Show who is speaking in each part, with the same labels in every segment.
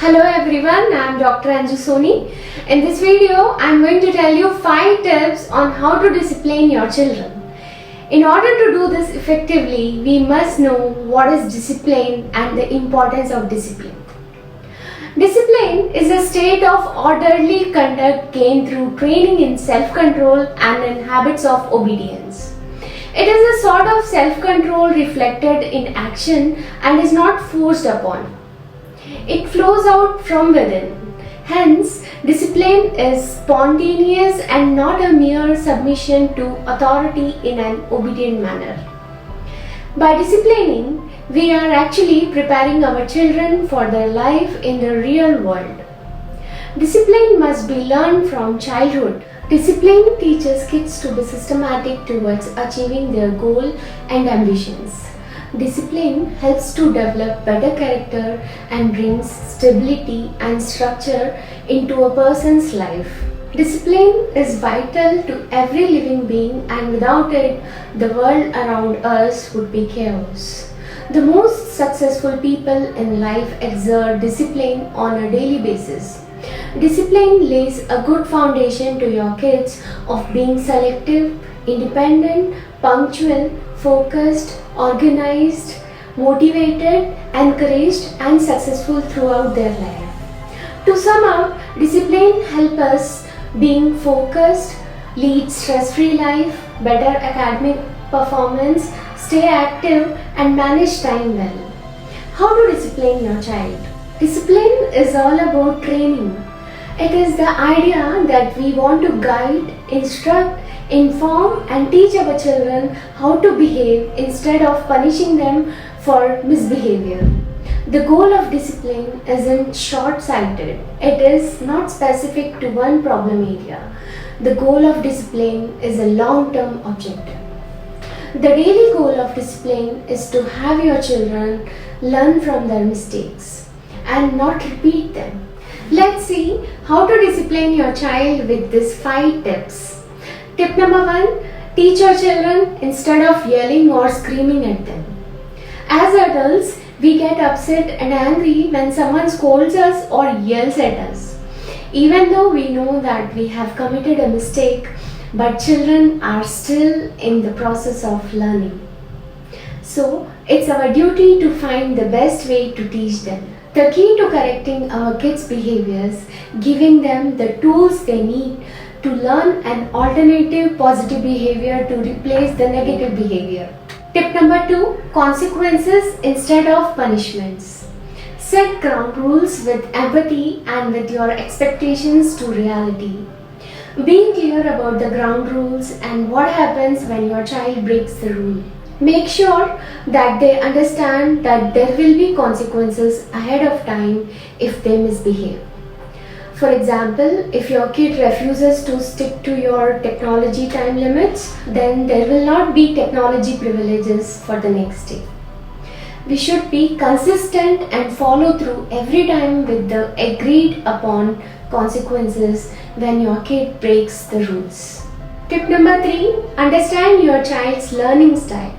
Speaker 1: Hello everyone, I am Dr.Anju Soni. In this video, I am going to tell you 5 tips on how to discipline your children. In order to do this effectively, we must know what is discipline and the importance of discipline. Discipline is a state of orderly conduct gained through training in self-control and in habits of obedience. It is a sort of self-control reflected in action and is not forced upon. It flows out from within. Hence, discipline is spontaneous and not a mere submission to authority in an obedient manner. By disciplining, we are actually preparing our children for their life in the real world. Discipline must be learned from childhood. Discipline teaches kids to be systematic towards achieving their goal and ambitions. Discipline helps to develop better character and brings stability and structure into a person's life. Discipline is vital to every living being, and without it, the world around us would be chaos. The most successful people in life exert discipline on a daily basis. Discipline lays a good foundation to your kids of being selective, independent, punctual, focused, organized, motivated, encouraged, and successful throughout their life. To sum up, discipline helps us being focused, lead stress-free life, better academic performance, stay active, and manage time well. How to discipline your child? Discipline is all about training. It is the idea that we want to guide, instruct, inform and teach our children how to behave instead of punishing them for misbehavior. The goal of discipline isn't short-sighted. It is not specific to one problem area. The goal of discipline is a long-term objective. The daily goal of discipline is to have your children learn from their mistakes and not repeat them. Let's see how to discipline your child with these 5 tips. Tip number 1. Teach your children instead of yelling or screaming at them. As adults, we get upset and angry when someone scolds us or yells at us. Even though we know that we have committed a mistake, but children are still in the process of learning. So, it's our duty to find the best way to teach them. The key to correcting our kids' behaviors, giving them the tools they need to learn an alternative positive behavior to replace the negative behavior. Tip number 2. Consequences instead of punishments. Set ground rules with empathy and with your expectations to reality. Be clear about the ground rules and what happens when your child breaks the rule. Make sure that they understand that there will be consequences ahead of time if they misbehave. For example, if your kid refuses to stick to your technology time limits, then there will not be technology privileges for the next day. We should be consistent and follow through every time with the agreed upon consequences when your kid breaks the rules. Tip number 3. Understand your child's learning style.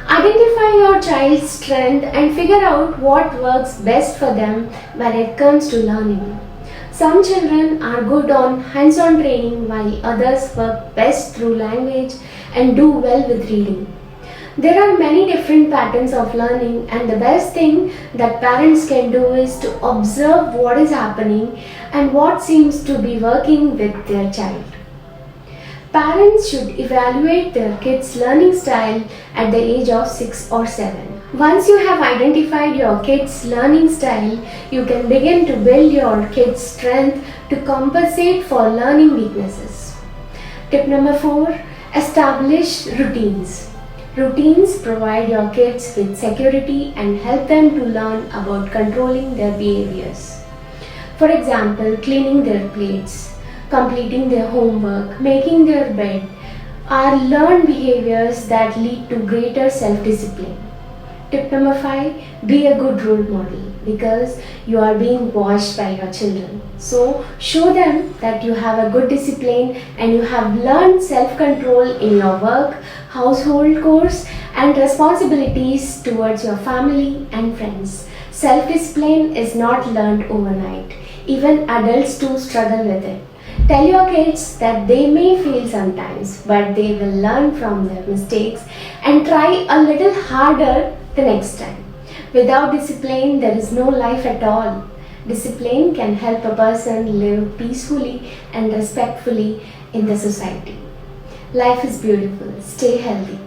Speaker 1: Identify your child's strength and figure out what works best for them when it comes to learning. Some children are good on hands-on training while others work best through language and do well with reading. There are many different patterns of learning, and the best thing that parents can do is to observe what is happening and what seems to be working with their child. Parents should evaluate their kids' learning style at the age of 6 or 7. Once you have identified your kids' learning style, you can begin to build your kids' strength to compensate for learning weaknesses. Tip number 4. Establish routines. Routines provide your kids with security and help them to learn about controlling their behaviors. For example, cleaning their plates, completing their homework, making their bed are learned behaviors that lead to greater self-discipline. Tip number 5. Be a good role model because you are being watched by your children. So, show them that you have a good discipline and you have learned self-control in your work, household chores, and responsibilities towards your family and friends. Self-discipline is not learned overnight. Even adults too struggle with it. Tell your kids that they may fail sometimes, but they will learn from their mistakes and try a little harder the next time. Without discipline, there is no life at all. Discipline can help a person live peacefully and respectfully in the society. Life is beautiful. Stay healthy.